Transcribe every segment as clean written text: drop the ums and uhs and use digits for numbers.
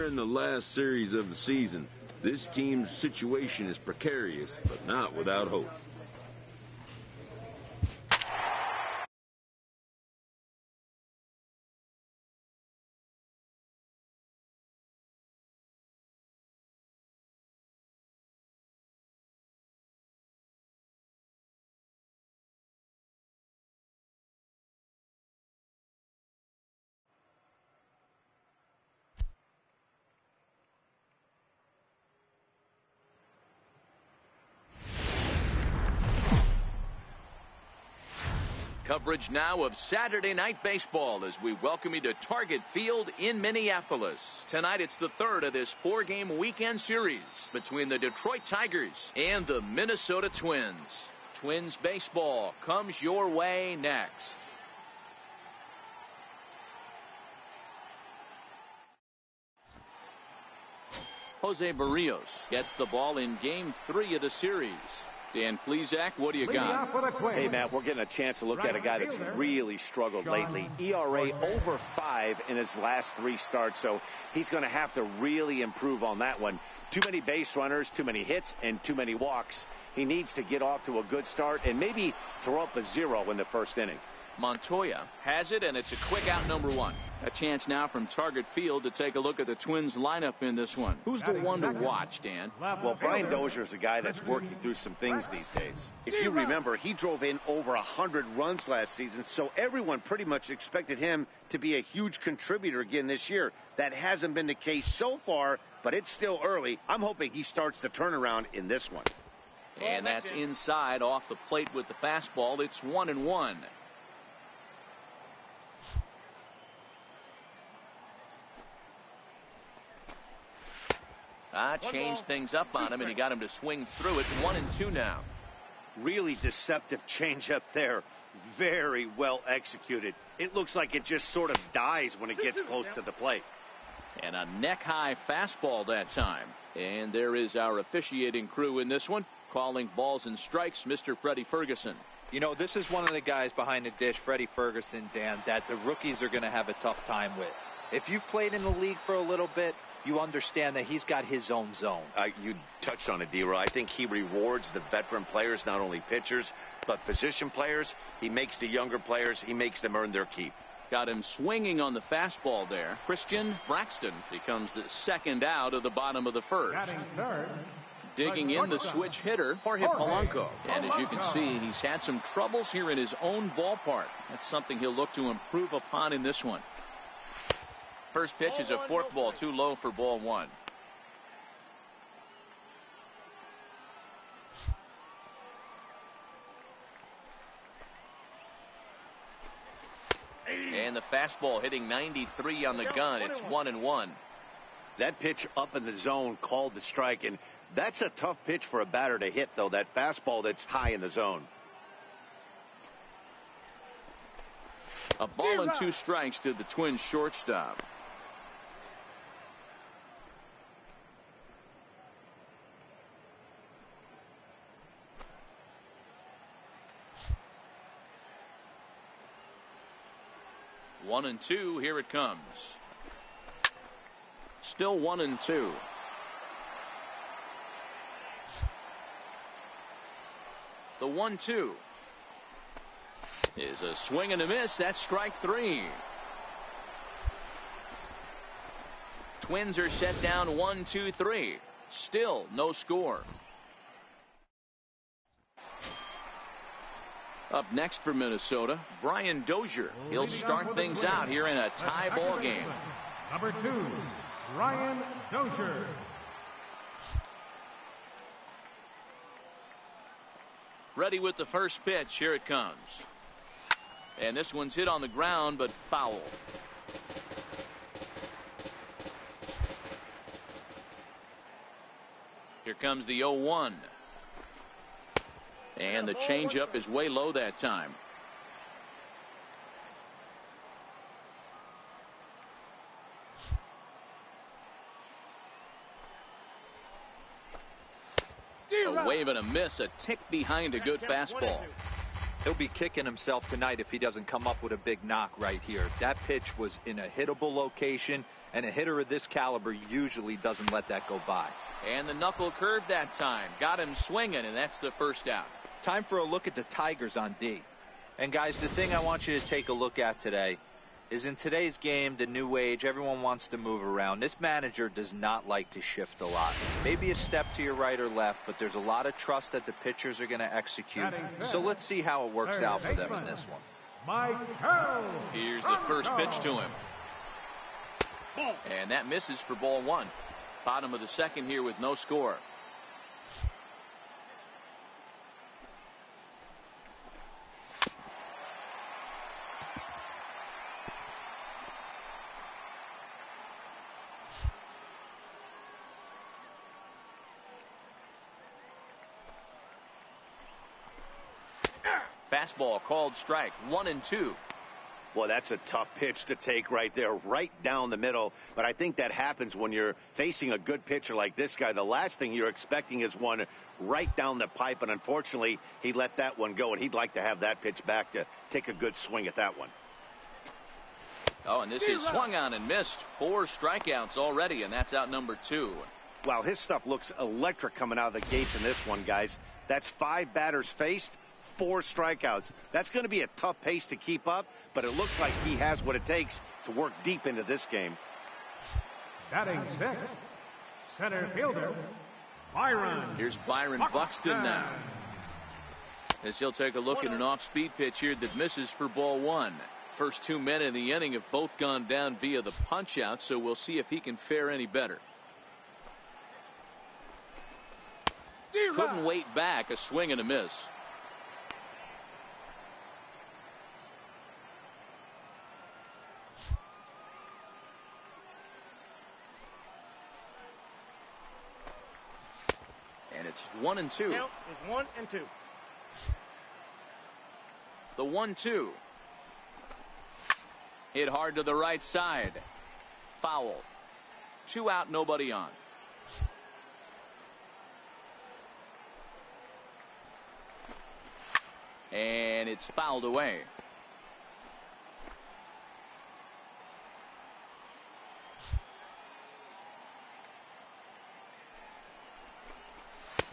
in the last series of the season. This team's situation is precarious, but not without hope. Coverage now of Saturday Night Baseball as we welcome you to Target Field in Minneapolis. Tonight it's the third of this four-game weekend series between the Detroit Tigers and the Minnesota Twins. Twins baseball comes your way next. Jose Barrios gets the ball in Game 3 of the series. Dan Plesac, what do you got? Hey, Matt, we're getting a chance to look at a guy that's really struggled lately. ERA over 5 in his last 3 starts, so he's going to have to really improve on that one. Too many base runners, too many hits, and too many walks. He needs to get off to a good start and maybe throw up a 0 in the first inning. Montoya has it, and it's a quick out, number 1. A chance now from Target Field to take a look at the Twins lineup in this one. Who's the one to watch, Dan? Well, Brian Dozier is a guy that's working through some things these days. If you remember, he drove in over 100 runs last season, so everyone pretty much expected him to be a huge contributor again this year. That hasn't been the case so far, but it's still early. I'm hoping he starts the turnaround in this one. And that's inside off the plate with the fastball. It's 1-1. Changed things up on him, and he got him to swing through it. 1-2 now. Really deceptive changeup there. Very well executed. It looks like it just sort of dies when it gets close to the plate. And a neck-high fastball that time. And there is our officiating crew in this one, calling balls and strikes, Mr. Freddie Ferguson. You know, this is one of the guys behind the dish, Freddie Ferguson, Dan, that the rookies are going to have a tough time with. If you've played in the league for a little bit, you understand that he's got his own zone. You touched on it, D-Roy. I think he rewards the veteran players, not only pitchers, but position players. He makes the younger players, he makes them earn their keep. Got him swinging on the fastball there. Christian Braxton becomes the second out of the bottom of the first. Digging in the switch hitter, Jorge Polanco. And as you can see, he's had some troubles here in his own ballpark. That's something he'll look to improve upon in this one. First pitch is a forkball, too low for ball 1. And the fastball hitting 93 on the gun. It's 1-1. That pitch up in the zone called the strike, and that's a tough pitch for a batter to hit, though, that fastball that's high in the zone. A ball and 2 strikes to the Twins shortstop. One and 2, here it comes. Still 1-2. The 1-2 is a swing and a miss. That's strike 3. Twins are set down 1-2-3. Still no score. Up next for Minnesota, Brian Dozier. He'll start things out here in a tie ball game. Number 2, Brian Dozier. Ready with the first pitch. Here it comes. And this one's hit on the ground, but foul. Here comes the 0-1. And the changeup is way low that time. A wave and a miss, a tick behind a good fastball. He'll be kicking himself tonight if he doesn't come up with a big knock right here. That pitch was in a hittable location, and a hitter of this caliber usually doesn't let that go by. And the knuckle curve that time. Got him swinging, and that's the first out. Time for a look at the Tigers on D. And guys, the thing I want you to take a look at today is in today's game, the new age, everyone wants to move around. This manager does not like to shift a lot. Maybe a step to your right or left, but there's a lot of trust that the pitchers are going to execute. So let's see how it works out for them in this one. Here's the first pitch to him. And that misses for ball one. Bottom of the second here with no score. Fastball called strike. 1-2. Well, that's a tough pitch to take right there, right down the middle. But I think that happens when you're facing a good pitcher like this guy. The last thing you're expecting is one right down the pipe. And unfortunately, he let that one go. And he'd like to have that pitch back to take a good swing at that one. Oh, and this is swung on and missed. 4 strikeouts already, and that's out number 2. Wow, his stuff looks electric coming out of the gates in this one, guys. That's 5 batters faced. 4 strikeouts. That's going to be a tough pace to keep up, but it looks like he has what it takes to work deep into this game. Batting 6th, center fielder, Byron. Here's Byron Buxton now. As he'll take a look at an off-speed pitch here that misses for ball 1. First 2 men in the inning have both gone down via the punch-out, so we'll see if he can fare any better. Couldn't wait back. A swing and a miss. It's 1-2. Count is 1-2. The 1-2. Hit hard to the right side. Foul. 2 out, nobody on. And it's fouled away.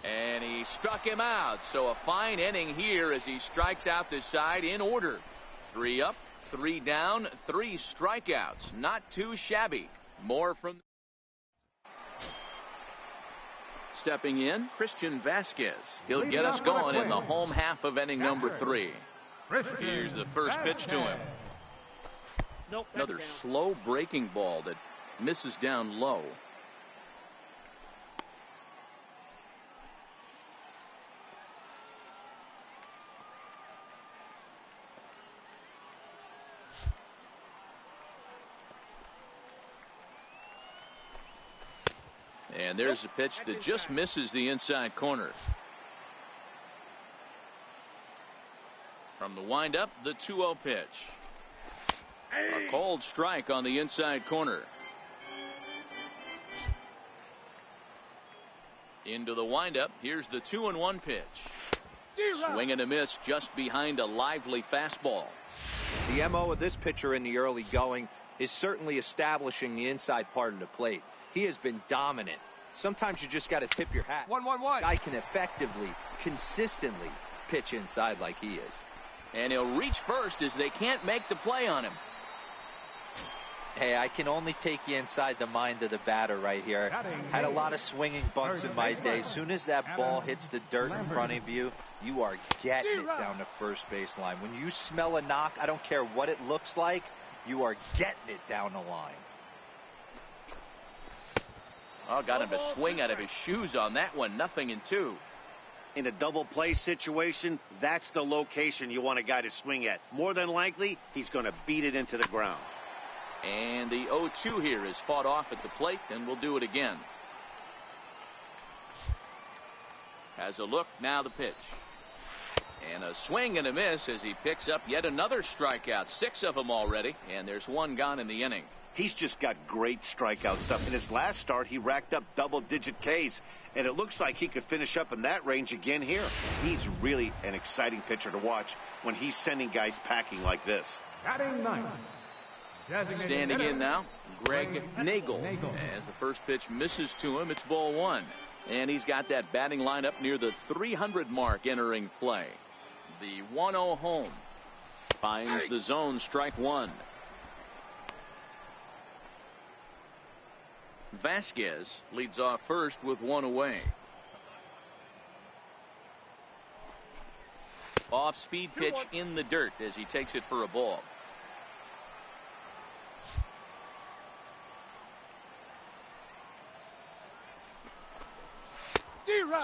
And he struck him out. So a fine inning here as he strikes out this side in order. 3 up, 3 down, 3 strikeouts. Not too shabby. More from. Stepping in, Christian Vasquez. He'll get us going in the home half of inning number 3. Here's the first pitch to him. Another slow breaking ball that misses down low. And there's a pitch that just misses the inside corner. From the windup, the 2-0 pitch. A cold strike on the inside corner. Into the windup. Here's the 2-1 pitch. Swing and a miss just behind a lively fastball. The MO of this pitcher in the early going is certainly establishing the inside part of the plate. He has been dominant. Sometimes you just got to tip your hat. 1-1-1. Guy can effectively, consistently pitch inside like he is. And he'll reach first as they can't make the play on him. Hey, I can only take you inside the mind of the batter right here. Had a lot of swinging bunts in my day. As soon as that ball hits the dirt in front of you, you are getting it down the first baseline. When you smell a knock, I don't care what it looks like, you are getting it down the line. Oh, got him to swing out of his shoes on that one. 0-2. In a double play situation, that's the location you want a guy to swing at. More than likely, he's going to beat it into the ground. And the 0-2 here is fought off at the plate, and we'll do it again. Has a look, now the pitch. And a swing and a miss as he picks up yet another strikeout. 6 of them already, and there's 1 gone in the inning. He's just got great strikeout stuff. In his last start, he racked up double-digit Ks, and it looks like he could finish up in that range again here. He's really an exciting pitcher to watch when he's sending guys packing like this. Batting ninth. Standing in now, Greg Nagel. As the first pitch misses to him, it's ball one. And he's got that batting lineup near the 300 mark entering play. The 1-0 home finds the zone, strike one. Vasquez leads off first with one away. Off-speed pitch in the dirt as he takes it for a ball.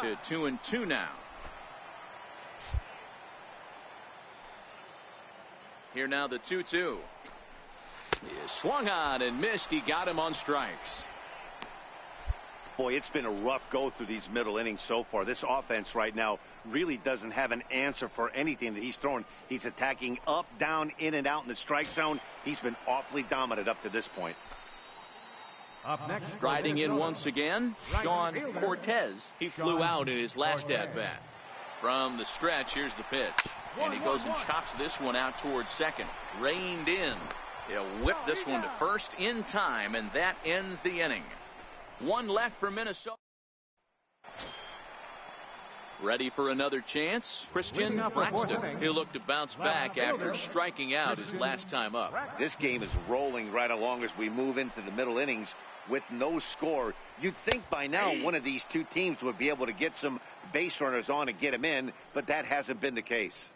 To 2-2 now. Here now the 2-2. He is swung on and missed. He got him on strikes. Boy, it's been a rough go through these middle innings so far. This offense right now really doesn't have an answer for anything that he's throwing. He's attacking up, down, in and out in the strike zone. He's been awfully dominant up to this point. Up next, riding in once again, Sean Cortez. He flew out in his last at-bat. From the stretch, here's the pitch. And he goes and chops this one out towards second. Reined in. He'll whip this one to first in time, and that ends the inning. One left for Minnesota. Ready for another chance? Christian Braxton. He'll look to bounce back after striking out his last time up. This game is rolling right along as we move into the middle innings with no score. You'd think by now one of these two teams would be able to get some base runners on and get them in, but that hasn't been the case.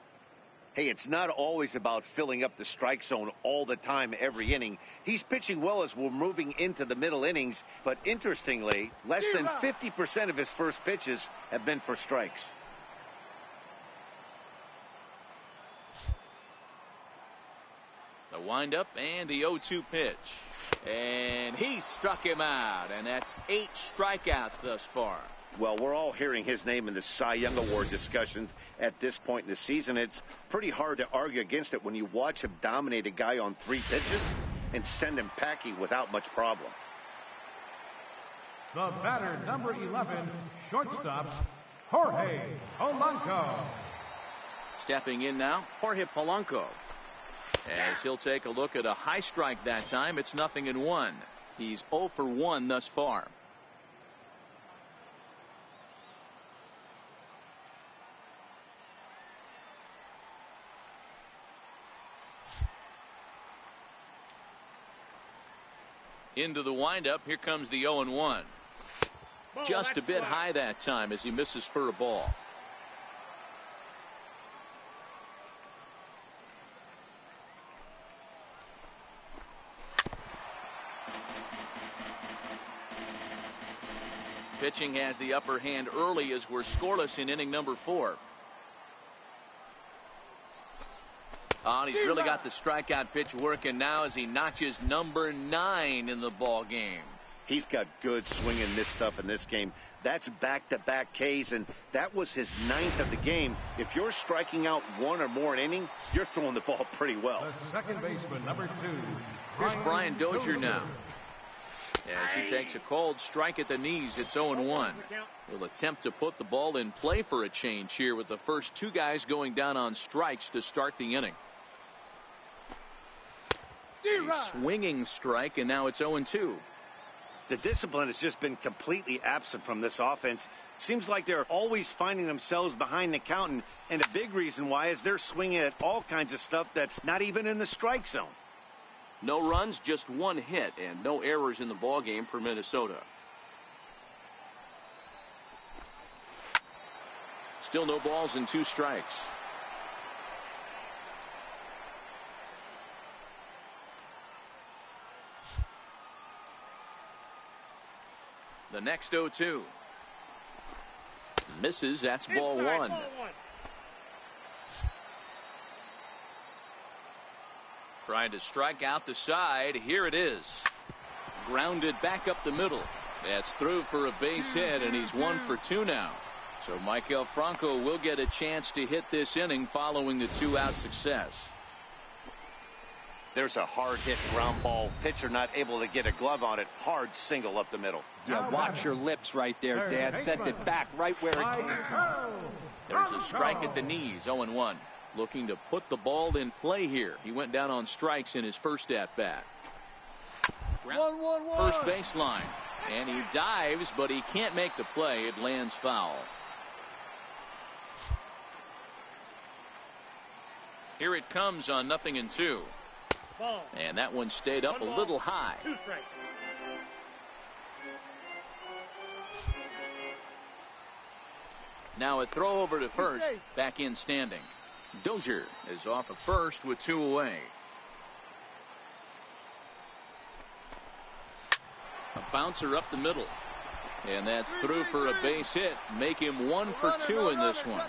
Hey, it's not always about filling up the strike zone all the time every inning. He's pitching well as we're moving into the middle innings, but interestingly, less than 50% of his first pitches have been for strikes. The windup and the 0-2 pitch. And he struck him out, and that's 8 strikeouts thus far. Well, we're all hearing his name in the Cy Young Award discussions at this point in the season. It's pretty hard to argue against it when you watch him dominate a guy on 3 pitches and send him packing without much problem. The batter, number 11, shortstop, Jorge Polanco. Stepping in now, Jorge Polanco. As he'll take a look at a high strike that time, it's 0-1. He's 0 for 1 thus far. Into the windup. Here comes the 0-1. Just a bit high that time as he misses for a ball. Pitching has the upper hand early as we're scoreless in inning number 4. Oh, he's really got the strikeout pitch working now as he notches number 9 in the ball game. He's got good swing and miss stuff in this game. That's back-to-back Ks, and that was his 9th of the game. If you're striking out 1 or more an inning, you're throwing the ball pretty well. The second baseman, number 2. Here's Brian Dozier now. As he takes a cold strike at the knees, it's 0-1. He'll attempt to put the ball in play for a change here with the first 2 guys going down on strikes to start the inning. A swinging strike, and now it's 0-2. The discipline has just been completely absent from this offense. Seems like they're always finding themselves behind the count, and a big reason why is they're swinging at all kinds of stuff that's not even in the strike zone. No runs, just 1 hit, and no errors in the ball game for Minnesota. Still no balls and 2 strikes. The next 0-2. Misses. That's ball 1. Trying to strike out the side. Here it is. Grounded back up the middle. That's through for a base hit, and he's 1 for 2 now. So Maikel Franco will get a chance to hit this inning following the 2-out success. There's a hard hit ground ball. Pitcher not able to get a glove on it. Hard single up the middle. Yeah, watch your lips right there, Dan. Sent it back right where it came from. There's a strike at the knees, 0-1. Looking to put the ball in play here. He went down on strikes in his first at-bat. First baseline. And he dives, but he can't make the play. It lands foul. Here it comes on 0-2. Ball. And that one stayed up a little high. 2 strikes. Now a throw over to first. Back in standing. Dozier is off of first with 2 away. A bouncer up the middle. And that's through for a base hit. Make him 1 for 2 in this one.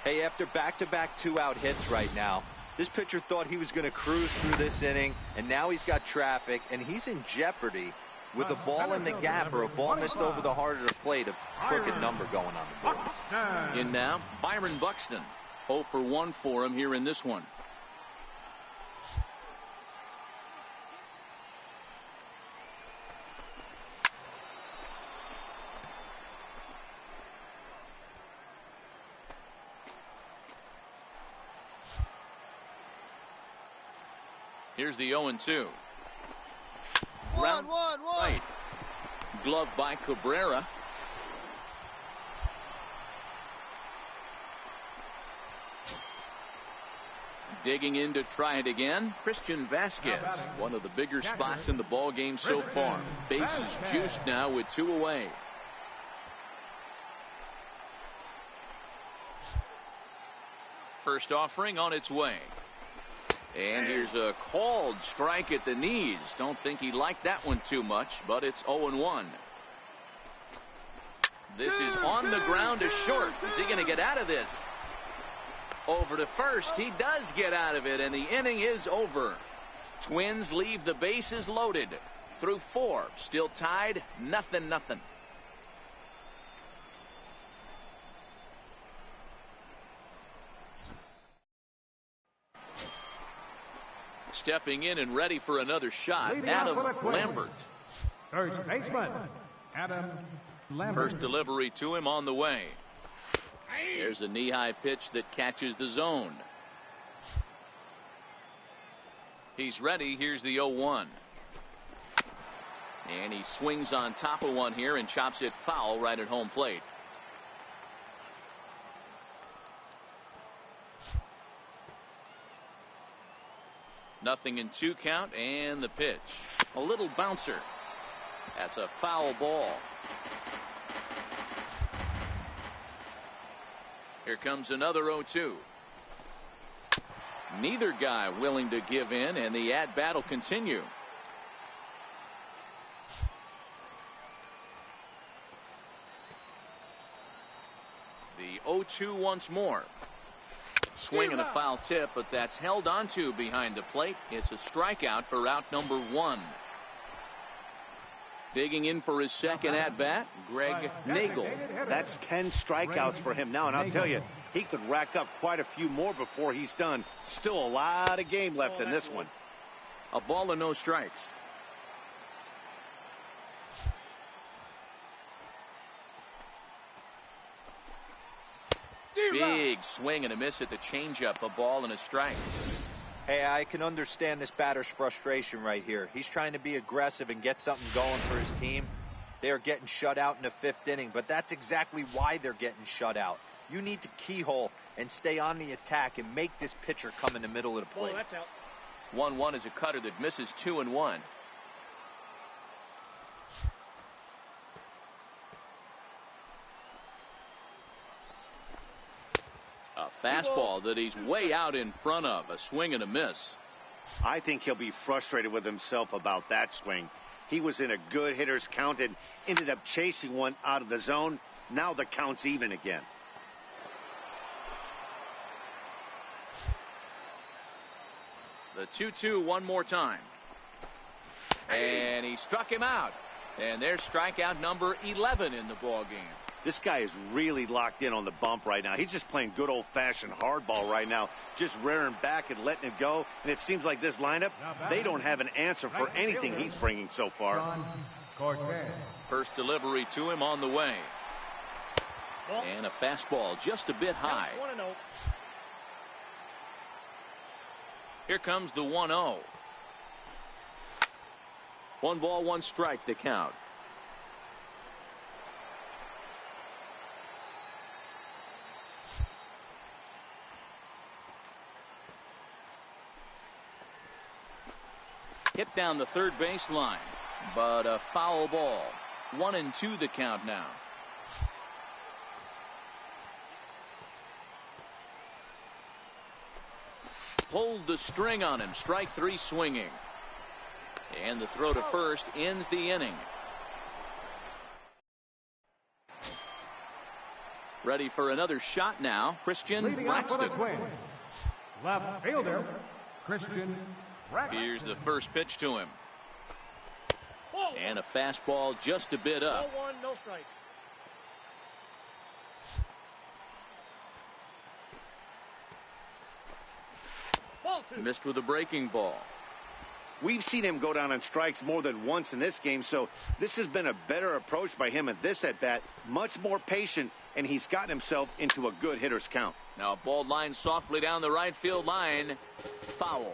Hey, after back-to-back 2-out hits right now, this pitcher thought he was going to cruise through this inning, and now he's got traffic, and he's in jeopardy with a ball in the gap or a ball missed over the heart of the plate, a crooked number going on the board. In now, Byron Buxton. 0 for 1 for him here in this one. Here's the 0-2. Right. Glove by Cabrera. Digging in to try it again, Christian Vasquez. One of the bigger spots in the ball game so far. Bases juiced now with 2 away. First offering on its way. And here's a called strike at the knees. Don't think he liked that one too much, but it's 0-1. This is on the ground to short. Is he going to get out of this? Over to first. He does get out of it, and the inning is over. Twins leave the bases loaded. Through 4. Still tied, 0-0. Stepping in and ready for another shot, Adam Lambert. First baseman, Adam Lambert. First delivery to him on the way. There's a knee-high pitch that catches the zone. He's ready. Here's the 0-1. And he swings on top of one here and chops it foul right at home plate. Nothing in 2 count, and the pitch. A little bouncer. That's a foul ball. Here comes another 0-2. Neither guy willing to give in, and the at-bat will continue. The 0-2 once more. Swing and a foul tip, but that's held onto behind the plate. It's a strikeout for out number 1. Digging in for his second at-bat, Greg Nagel. That's 10 strikeouts for him now, and I'll tell you, he could rack up quite a few more before he's done. Still a lot of game left in this one. A ball and no strikes. Big swing and a miss at the changeup. A ball and a strike. Hey, I can understand this batter's frustration right here. He's trying to be aggressive and get something going for his team. They are getting shut out in the 5th inning, but that's exactly why they're getting shut out. You need to keyhole and stay on the attack and make this pitcher come in the middle of the plate. Oh, that's out. 1-1 is a cutter that misses 2-1. A fastball that he's way out in front of. A swing and a miss. I think he'll be frustrated with himself about that swing. He was in a good hitter's count and ended up chasing one out of the zone. Now the count's even again. The 2-2 one more time. And he struck him out. And there's strikeout number 11 in the ball game. This guy is really locked in on the bump right now. He's just playing good old-fashioned hardball right now, just rearing back and letting it go. And it seems like this lineup, they don't have an answer for anything he's bringing so far. First delivery to him on the way. And a fastball just a bit high. Here comes the 1-0. 1 ball, 1 strike, the count. Hit down the third base line, but a foul ball. 1-2 the count now. Pulled the string on him. Strike 3 swinging. And the throw to first ends the inning. Ready for another shot now, Christian Braxton. Left fielder, Christian Braxton. Here's the first pitch to him. And a fastball just a bit up. 0-1, no strike. Missed with a breaking ball. We've seen him go down on strikes more than once in this game, so this has been a better approach by him at this at-bat. Much more patient, and he's gotten himself into a good hitter's count. Now a ball line softly down the right field line. Foul.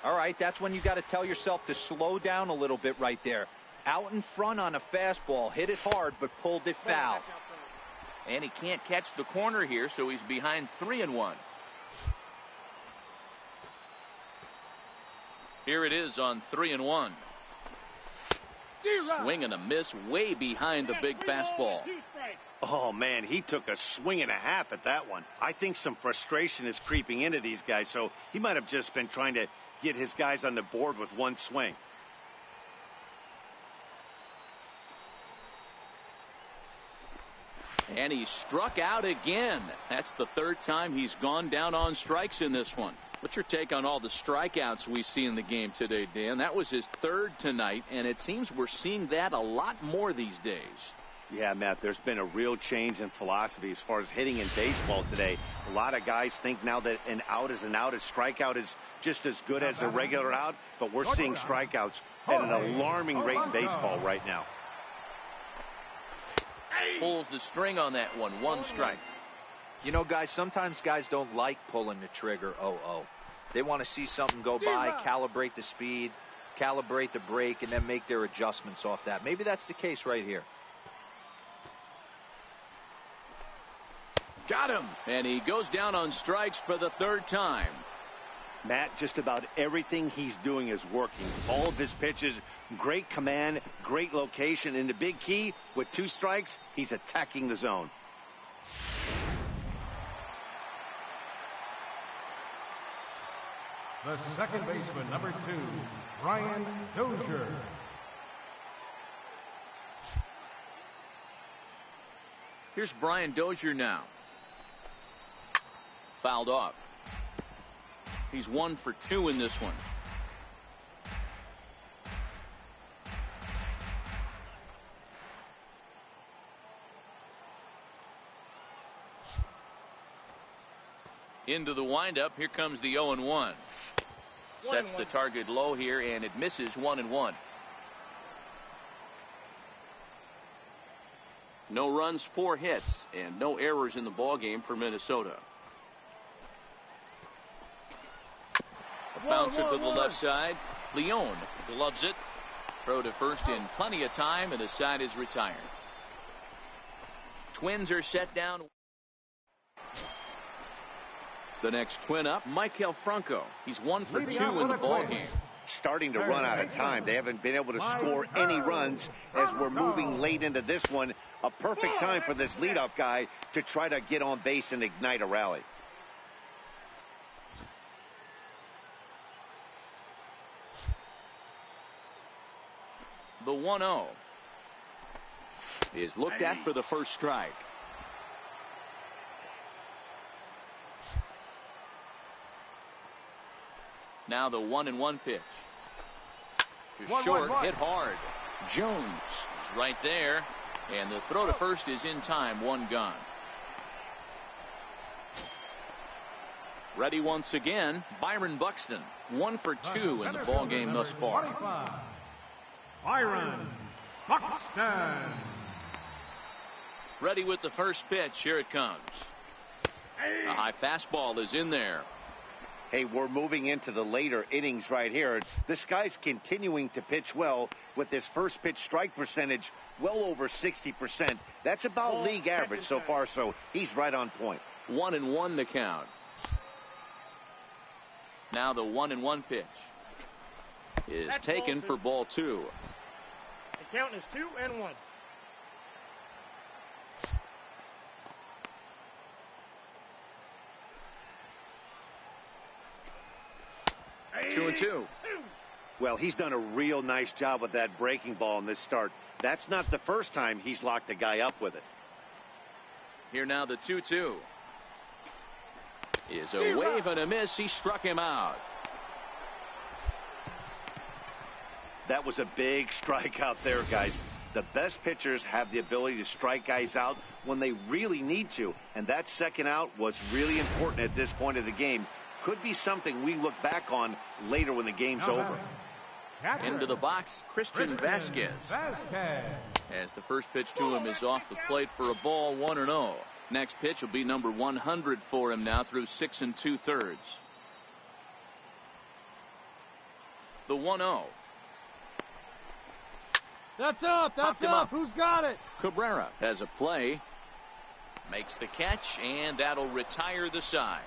All right, that's when you got to tell yourself to slow down a little bit right there. Out in front on a fastball, hit it hard, but pulled it foul. And he can't catch the corner here, so he's behind 3-1. Here it is on 3-1. Swing and a miss way behind the big fastball. Oh, man, he took a swing and a half at that one. I think some frustration is creeping into these guys, so he might have just been trying to get his guys on the board with one swing. And he struck out again. That's the third time he's gone down on strikes in this one. What's your take on all the strikeouts we see in the game today, Dan? That was his third tonight, and it seems we're seeing that a lot more these days. Yeah, Matt, there's been a real change in philosophy as far as hitting in baseball today. A lot of guys think now that an out is an out. A strikeout is just as good as a regular out, but we're seeing strikeouts at an alarming rate in baseball right now. Pulls the string on that one. 1 strike. You know, guys, sometimes guys don't like pulling the trigger 0-0. They want to see something go by, calibrate the speed, calibrate the brake, and then make their adjustments off that. Maybe that's the case right here. Got him. And he goes down on strikes for the third time. Matt, just about everything he's doing is working. All of his pitches, great command, great location. And the big key, with 2 strikes, he's attacking the zone. The second baseman, number 2, Brian Dozier. Here's Brian Dozier now. Fouled off. He's 1 for 2 in this one. Into the windup. Here comes the 0-1. Sets the target low here, and it misses. 1-1. No runs, 4 hits, and no errors in the ball game for Minnesota. A bouncer to the left side. Leone gloves it. Throw to first in plenty of time, and the side is retired. Twins are set down. The next twin up, Maikel Franco. He's 1 for 2 in the ball game. Starting to run out of time. They haven't been able to score any runs as we're moving late into this one. A perfect time for this leadoff guy to try to get on base and ignite a rally. The 1-0 is looked at for the first strike. Now the 1-1 pitch. To short, hit hard. Jones is right there, And the throw to first is in time, one gone. Ready once again, Byron Buxton. 1 for 2 in the ball game thus far. Byron Buxton. Ready with the first pitch. Here it comes. A high fastball is in there. Hey, we're moving into the later innings right here. This guy's continuing to pitch well with his first pitch strike percentage well over 60%. That's about league average so far, so he's right on point. 1-1 the count. Now the 1-1 pitch is taken for ball 2. The count is 2-1. 2-2. Well, he's done a real nice job with that breaking ball in this start. That's not the first time he's locked a guy up with it. Here now the 2-2. Is a wave and a miss. He struck him out. That was a big strikeout there, guys. The best pitchers have the ability to strike guys out when they really need to, and that second out was really important at this point of the game. Could be something we look back on later when the game's over. Into the box, Christian Vasquez. As the first pitch to him is off the plate for a ball, 1-0. Next pitch will be number 100 for him now through 6 2/3. The 1-0. That's up. That's up. Who's got it? Cabrera has a play. Makes the catch, and that'll retire the side.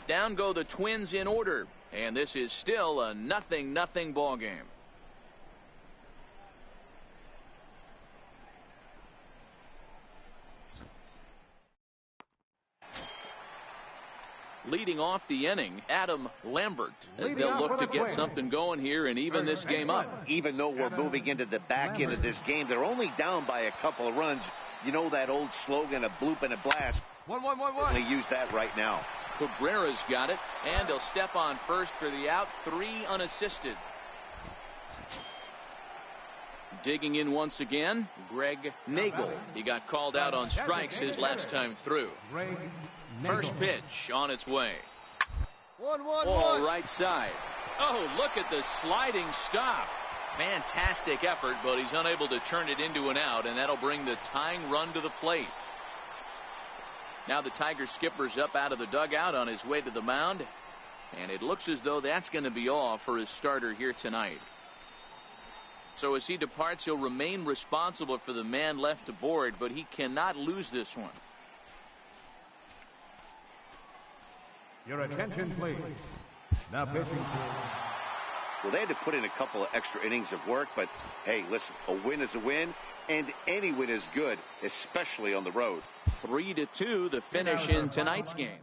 Down go the Twins in order, and this is still a 0-0 ball game. Leading off the inning, Adam Lambert, as they'll look to get something going here and even this game up. Even though we're moving into the back end of this game, they're only down by a couple of runs. You know that old slogan, a bloop and a blast. 1-1-1-1. They use that right now. Cabrera's got it, and he'll step on first for the out. 3 unassisted. Digging in once again, Greg Nagel. He got called out on strikes his last time through. First pitch on its way. 1-1-1. All right side. Oh, look at the sliding stop. Fantastic effort, but he's unable to turn it into an out, and that'll bring the tying run to the plate. Now the Tiger skipper's up out of the dugout on his way to the mound, and it looks as though that's going to be all for his starter here tonight. So as he departs, he'll remain responsible for the man left aboard, but he cannot lose this one. Your attention, please. Now pitching to... Well, they had to put in a couple of extra innings of work, but hey, listen, a win is a win, and any win is good, especially on the road. 3-2 the finish in tonight's game.